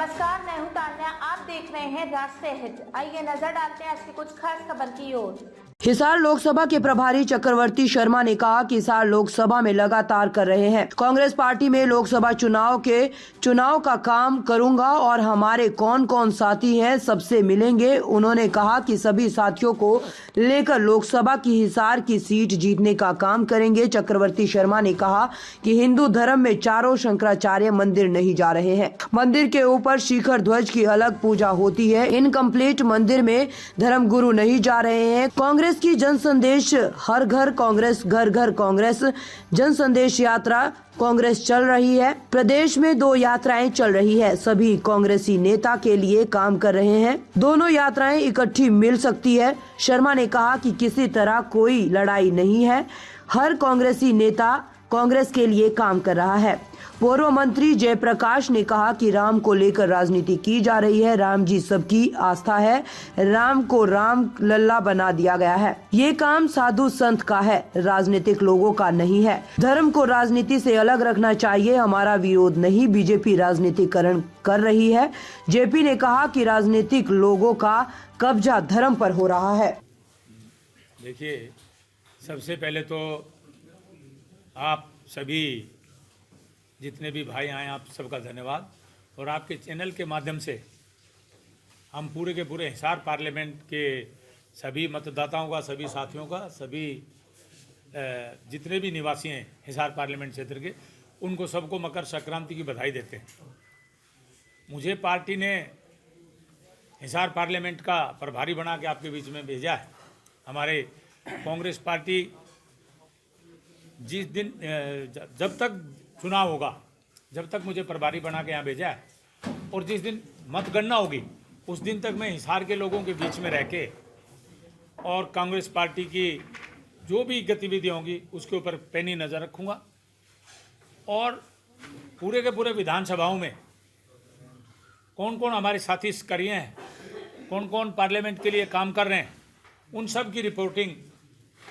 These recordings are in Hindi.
नमस्कार, मैं हूं तान्या। आप देख रहे हैं राष्ट्रीय हित। आइए नजर डालते हैं आज की कुछ खास खबर की ओर। हिसार लोकसभा के प्रभारी चक्रवर्ती शर्मा ने कहा कि हिसार लोकसभा में लगातार कर रहे हैं। कांग्रेस पार्टी में लोकसभा चुनाव का काम करूंगा और हमारे कौन कौन साथी हैं सबसे मिलेंगे। उन्होंने कहा कि सभी साथियों को लेकर लोकसभा की हिसार की सीट जीतने का काम करेंगे। चक्रवर्ती शर्मा ने कहा कि हिंदू धर्म में चारों शंकराचार्य मंदिर नहीं जा रहे हैं। मंदिर के ऊपर शिखर ध्वज की अलग पूजा होती है। इनकम्प्लीट मंदिर में धर्मगुरु नहीं जा रहे हैं। कांग्रेस की जन संदेश हर घर कांग्रेस, घर घर कांग्रेस जन संदेश यात्रा कांग्रेस चल रही है। प्रदेश में 2 यात्राएं चल रही है। सभी कांग्रेसी नेता के लिए काम कर रहे हैं। दोनों यात्राएं इकट्ठी मिल सकती है। शर्मा ने कहा कि किसी तरह कोई लड़ाई नहीं है। हर कांग्रेसी नेता कांग्रेस के लिए काम कर रहा है। पूर्व मंत्री जयप्रकाश ने कहा कि राम को लेकर राजनीति की जा रही है। राम जी सबकी आस्था है। राम को राम लल्ला बना दिया गया है। ये काम साधु संत का है, राजनीतिक लोगों का नहीं है। धर्म को राजनीति से अलग रखना चाहिए। हमारा विरोध नहीं, बीजेपी राजनीतिकरण कर रही है। जेपी ने कहा कि राजनीतिक लोगों का कब्जा धर्म पर हो रहा है। देखिए, सबसे पहले तो आप सभी जितने भी भाई आए आप सबका धन्यवाद। और आपके चैनल के माध्यम से हम पूरे के पूरे हिसार पार्लियामेंट के सभी मतदाताओं का, सभी साथियों का, सभी जितने भी निवासी हैं हिसार पार्लियामेंट क्षेत्र के, उनको सबको मकर संक्रांति की बधाई देते हैं। मुझे पार्टी ने हिसार पार्लियामेंट का प्रभारी बना के आपके बीच में भेजा है। हमारे कांग्रेस पार्टी जिस दिन जब तक चुनाव होगा, जब तक मुझे प्रभारी बना के यहाँ भेजा है, और जिस दिन मतगणना होगी उस दिन तक मैं हिसार के लोगों के बीच में रह के और कांग्रेस पार्टी की जो भी गतिविधियाँ होंगी उसके ऊपर पैनी नज़र रखूँगा। और पूरे के पूरे विधानसभाओं में कौन कौन हमारे साथी सक्रिय हैं, कौन कौन पार्लियामेंट के लिए काम कर रहे हैं, उन सब की रिपोर्टिंग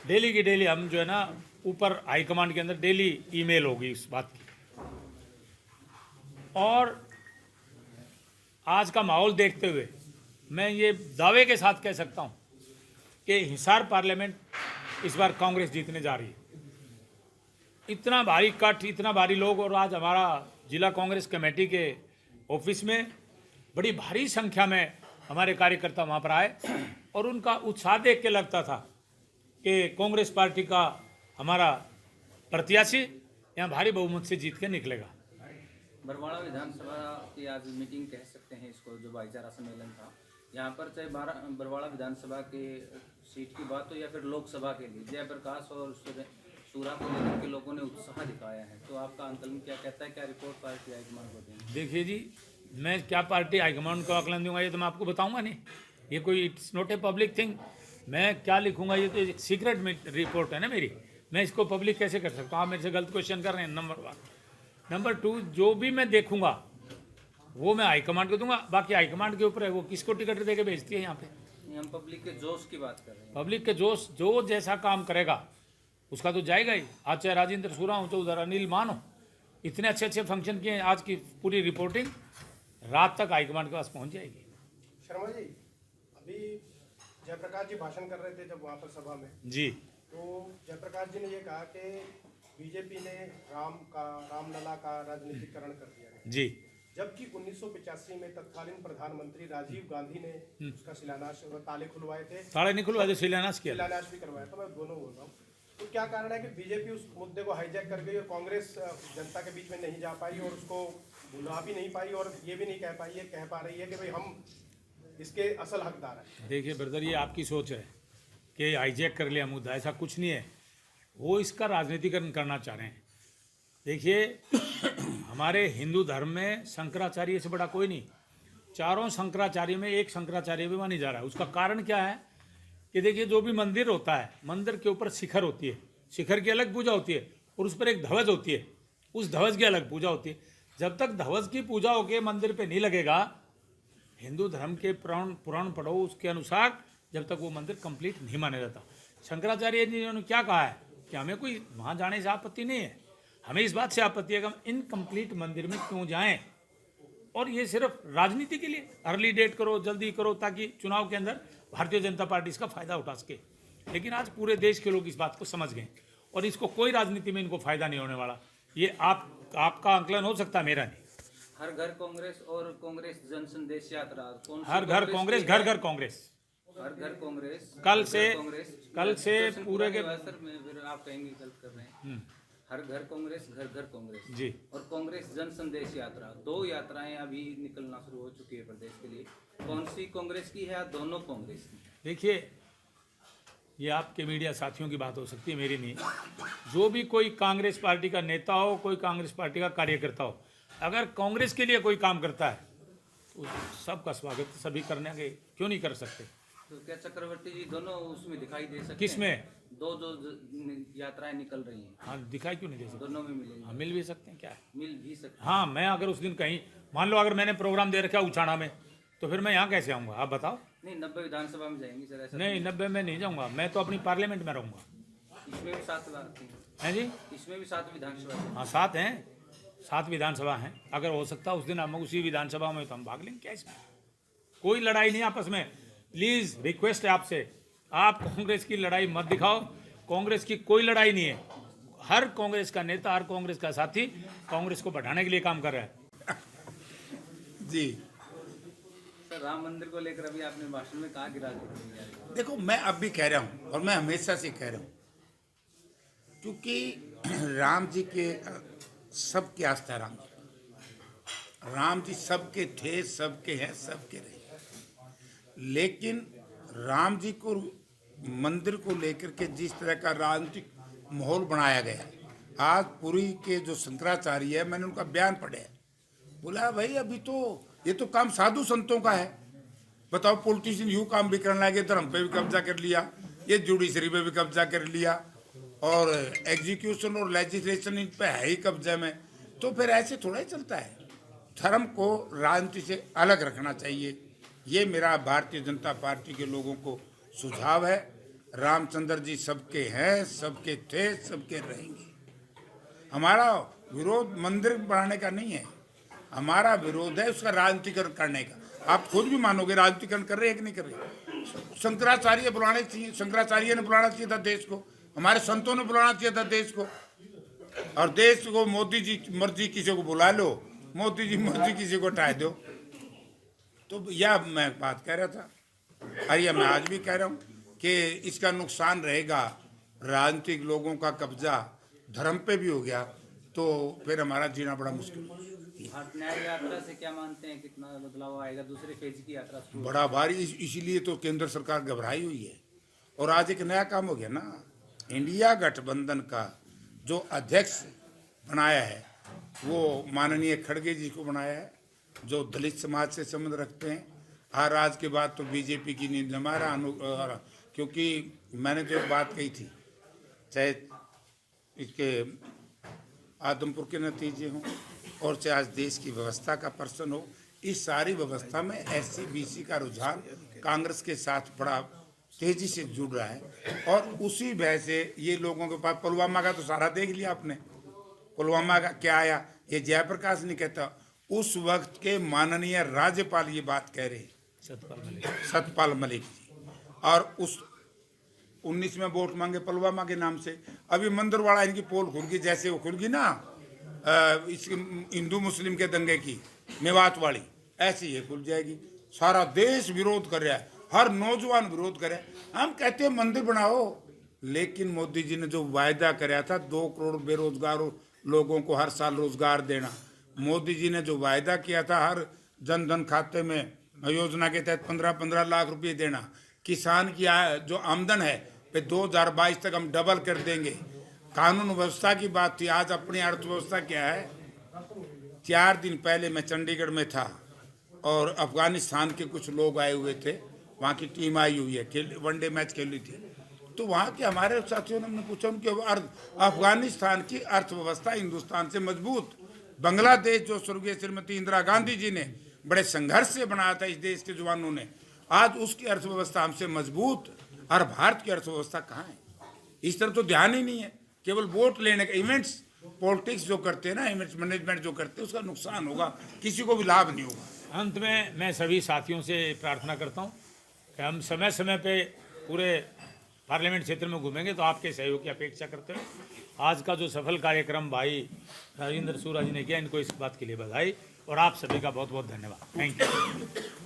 डेली की डेली हम जो है ना ऊपर हाईकमांड के अंदर डेली ईमेल होगी इस बात की। और आज का माहौल देखते हुए मैं ये दावे के साथ कह सकता हूँ कि हिसार पार्लियामेंट इस बार कांग्रेस जीतने जा रही है। इतना भारी कट, इतना भारी लोग, और आज हमारा जिला कांग्रेस कमेटी के ऑफिस में बड़ी भारी संख्या में हमारे कार्यकर्ता वहाँ पर आए और उनका उत्साह देख के लगता था कि कांग्रेस पार्टी का हमारा प्रत्याशी यहाँ भारी बहुमत से जीत के निकलेगा। बरवाड़ा विधानसभा की आज मीटिंग कह सकते हैं इसको, जो भाईचारा सम्मेलन था यहाँ पर, चाहे बरवाड़ा विधानसभा के सीट की बात हो या फिर लोकसभा के लिए, जयप्रकाश और सूरा को लेकर के लोगों ने उत्साह दिखाया है। तो आपका आंकलन क्या कहता है, क्या रिपोर्ट पार्टी हाईकमान को देंगे? देखिए जी, मैं क्या पार्टी हाईकमान को आकलन दूंगा ये तो मैं आपको बताऊंगा नहीं। ये कोई it's not a public thing. मैं क्या लिखूंगा ये तो सीक्रेट में रिपोर्ट है ना मेरी। मैं इसको पब्लिक कैसे कर सकता हूँ? आप मेरे से गलत क्वेश्चन कर रहे हैं, नंबर 1। नंबर 2, जो भी मैं देखूंगा वो मैं हाईकमांड को दूंगा। बाकी हाईकमांड के ऊपर है वो किसको टिकट दे के भेजती है यहाँ पे। हम पब्लिक के जोश की बात कर रहे हैं। पब्लिक के जोश, जो जैसा काम करेगा उसका तो जाएगा ही। आज चाहे राजेंद्र सूरा हो, चाहे उधर अनिल मान हो, इतने अच्छे अच्छे फंक्शन किए। आज की पूरी रिपोर्टिंग रात तक हाईकमांड के पास पहुँच जाएगी। शर्मा जी, अभी जयप्रकाश जी भाषण कर रहे थे जब वहाँ पर सभा में जी, तो जयप्रकाश जी ने ये कहा कि बीजेपी ने रामलला का राजनीतिकरण कर दिया है जी। जबकि 1985 में तत्कालीन प्रधानमंत्री राजीव गांधी ने उसका शिलान्यास, ताले खुलवाए थे। ताले नहीं खुलवाए, शिलान्यास किया, शिलान्यास भी करवाया था। मैं दोनों बोल रहा हूँ। तो क्या कारण है कि बीजेपी उस मुद्दे को हाईजैक कर गई और कांग्रेस जनता के बीच में नहीं जा पाई और उसको भुला भी नहीं पाई और ये भी नहीं कह पा रही है कि भाई हम इसके असल हकदार हैं? देखिए ब्रदर, ये आपकी सोच है कि हाईजैक कर लिया मुद्दा, ऐसा कुछ नहीं है। वो इसका राजनीतिकरण करना चाह रहे हैं। देखिए हमारे हिंदू धर्म में शंकराचार्य से बड़ा कोई नहीं। चारों शंकराचार्य में एक शंकराचार्य भी मानी जा रहा है। उसका कारण क्या है कि देखिए, जो भी मंदिर होता है, मंदिर के ऊपर शिखर होती है, शिखर की अलग पूजा होती है, और उस पर एक ध्वज होती है, उस ध्वज की अलग पूजा होती है। जब तक ध्वज की पूजा होकर मंदिर पे नहीं लगेगा, हिंदू धर्म के पुराण पढ़ो उसके अनुसार, जब तक वो मंदिर कंप्लीट नहीं माना जाता। शंकराचार्य जी ने क्या कहा है कि हमें कोई वहाँ जाने से आपत्ति नहीं है, हमें इस बात से आपत्ति है कि हम इनकम्प्लीट मंदिर में क्यों जाएं और ये सिर्फ राजनीति के लिए अर्ली डेट करो, जल्दी करो, ताकि चुनाव के अंदर भारतीय जनता पार्टी इसका फायदा उठा सके। लेकिन आज पूरे देश के लोग इस बात को समझ गए और इसको कोई राजनीति में इनको फायदा नहीं होने वाला। ये आपका आंकलन हो सकता है, मेरा नहीं। हर घर कांग्रेस और कांग्रेस जन संदेश यात्रा, कौन सी हर घर कांग्रेस, घर घर कांग्रेस। हर घर कांग्रेस, कल कल से पूरे के सर फिर आप कहेंगे गलत कर रहे हैं। हर घर कांग्रेस, घर घर कांग्रेस जी, और कांग्रेस जन संदेश यात्रा, 2 यात्राएं अभी निकलना शुरू हो चुकी है प्रदेश के लिए। कौन सी कांग्रेस की है या दोनों कांग्रेस की? देखिए, ये आपके मीडिया साथियों की बात हो सकती है, मेरी नहीं। जो भी कोई कांग्रेस पार्टी का नेता हो, कोई कांग्रेस पार्टी का कार्यकर्ता हो, अगर कांग्रेस के लिए कोई काम करता है तो सबका स्वागत सभी करने के, क्यों नहीं कर सकते? तो क्या चक्रवर्ती जी दोनों उसमें दिखाई दे सकते हैं? किसमें? दो यात्राएं निकल रही हैं, हाँ, दिखाई क्यों नहीं दे सकते? दोनों में मिलेंगे। हाँ, मिल भी सकते हैं, क्या है? मिल भी सकते हाँ, मैं अगर उस दिन कहीं, मान लो अगर मैंने प्रोग्राम दे रखा है उछाड़ा में, तो फिर मैं यहाँ कैसे आऊँगा, आप बताओ? नहीं, 90 विधानसभा में जाएंगे सर, ऐसा नहीं, 90 में नहीं जाऊँगा, मैं तो अपनी पार्लियामेंट में रहूँगा। इसमें भी 7 बार हैं जी? इसमें भी 7 विधानसभा है। हाँ, 7 हैं, 7 विधानसभा हैं। अगर हो सकता है उस दिन हम उसी विधानसभा में, तो हम भाग लेंगे। क्या इसमें कोई लड़ाई नहीं आपस में। प्लीज रिक्वेस्ट है आपसे, आप कांग्रेस की लड़ाई मत दिखाओ। कांग्रेस की कोई लड़ाई नहीं है। हर कांग्रेस का नेता, हर कांग्रेस का साथी कांग्रेस को बढ़ाने के लिए काम कर रहा है। जी सर, राम मंदिर को लेकर अभी आपने भाषण में कहा कि राजनीति, देखो, मैं अब भी कह रहा हूँ और मैं हमेशा से कह रहा हूँ, क्योंकि राम जी के सबकी आस्था राम जी सबके थे, सबके हैं, सबके रहे। लेकिन राम जी को मंदिर को लेकर के जिस तरह का राजनीतिक माहौल बनाया गया, आज पुरी के जो शंकराचार्य है, मैंने उनका बयान पढ़ा है, बोला भाई अभी तो ये तो काम साधु संतों का है। बताओ, पॉलिटिशियन यूँ काम भी करने लगे, धर्म पे भी कब्जा कर लिया, ये जुडिशरी पे भी कब्जा कर लिया, और एग्जीक्यूशन और लेजिस्लेशन इन पे है ही कब्जे में। तो फिर ऐसे थोड़ा ही चलता है। धर्म को राजनीति से अलग रखना चाहिए, ये मेरा भारतीय जनता पार्टी के लोगों को सुझाव है। रामचंद्र जी सबके हैं, सबके थे, सबके रहेंगे। हमारा विरोध मंदिर बनाने का नहीं है, हमारा विरोध है उसका राजनीतिकरण करने का। आप खुद भी मानोगे राजनीतिकरण कर रहे हैं कि नहीं कर रहे? शंकराचार्य बुलाने चाहिए, शंकराचार्य ने बुलाना चाहिए था देश को, हमारे संतों ने बुलाना चाहिए था देश को। और देश को मोदी जी मर्जी किसी को बुला लो, मोदी जी मर्जी किसी को हटा दो। तो यह मैं बात कह रहा था, और यह मैं आज भी कह रहा हूँ कि इसका नुकसान रहेगा। राजनीतिक लोगों का कब्जा धर्म पे भी हो गया तो फिर हमारा जीना बड़ा मुश्किल होगा। भारत न्याय यात्रा से क्या मानते हैं, कितना बदलाव आएगा? दूसरे फेज की यात्रा शुरू बड़ा भारी, इसीलिए तो केंद्र सरकार घबराई हुई है। और आज एक नया काम हो गया ना, इंडिया गठबंधन का जो अध्यक्ष बनाया है वो माननीय खड़गे जी को बनाया है, जो दलित समाज से संबंध रखते हैं। हर आज के बाद तो बीजेपी की नींद हमारा क्योंकि मैंने जो बात कही थी, चाहे इसके आदमपुर के नतीजे हों और चाहे आज देश की व्यवस्था का प्रश्न हो, इस सारी व्यवस्था में SC BC का रुझान कांग्रेस के साथ बड़ा तेजी से जुड़ रहा है। और उसी वजह से ये लोगों के पास, पुलवामा का तो सारा देख लिया आपने, पुलवामा का क्या आया, ये जयप्रकाश नहीं कहता, उस वक्त के माननीय राज्यपाल ये बात कह रहे, सतपाल मलिक जी। और उस 19 में वोट मांगे पुलवामा के नाम से। अभी मंदरवाड़ा इनकी पोल खुल गई, जैसे वो खुल गई ना इस हिंदू मुस्लिम के दंगे की मेवात वाली, ऐसी ये खुल जाएगी। सारा देश विरोध कर रहा है, हर नौजवान विरोध कर रहा है। हम कहते हैं मंदिर बनाओ, लेकिन मोदी जी ने जो वायदा कराया था 2 करोड़ बेरोजगार लोगों को हर साल रोजगार देना, मोदी जी ने जो वायदा किया था हर जन धन खाते में योजना के तहत 15-15 लाख रुपए देना, किसान की जो आमदन है पे 2022 तक हम डबल कर देंगे। कानून व्यवस्था की बात थी, आज अपनी अर्थव्यवस्था क्या है। 4 दिन पहले मैं चंडीगढ़ में था और अफगानिस्तान के कुछ लोग आए हुए थे, वहाँ की टीम आई हुई है, वनडे मैच खेली थी। तो वहाँ के हमारे साथियों ने हमने पूछा उनकी अफगानिस्तान की अर्थव्यवस्था हिंदुस्तान से मजबूत। बांग्लादेश जो स्वर्गीय श्रीमती इंदिरा गांधी जी ने बड़े संघर्ष से बनाया था इस देश के जवानों ने, आज उसकी अर्थव्यवस्था हमसे मजबूत। और भारत की अर्थव्यवस्था कहाँ है? इस तरफ तो ध्यान ही नहीं है, केवल वोट लेने का, इवेंट्स पॉलिटिक्स जो करते हैं ना, इमेज मैनेजमेंट जो करते हैं, उसका नुकसान होगा, किसी को भी लाभ नहीं होगा। अंत में मैं सभी साथियों से प्रार्थना करता हूं कि हम समय समय पे पूरे पार्लियामेंट क्षेत्र में घूमेंगे, तो आपके सहयोग की अपेक्षा करते हुए आज का जो सफल कार्यक्रम भाई राजेंद्र सूरा जी ने किया, इनको इस बात के लिए बधाई और आप सभी का बहुत बहुत धन्यवाद। Thank you.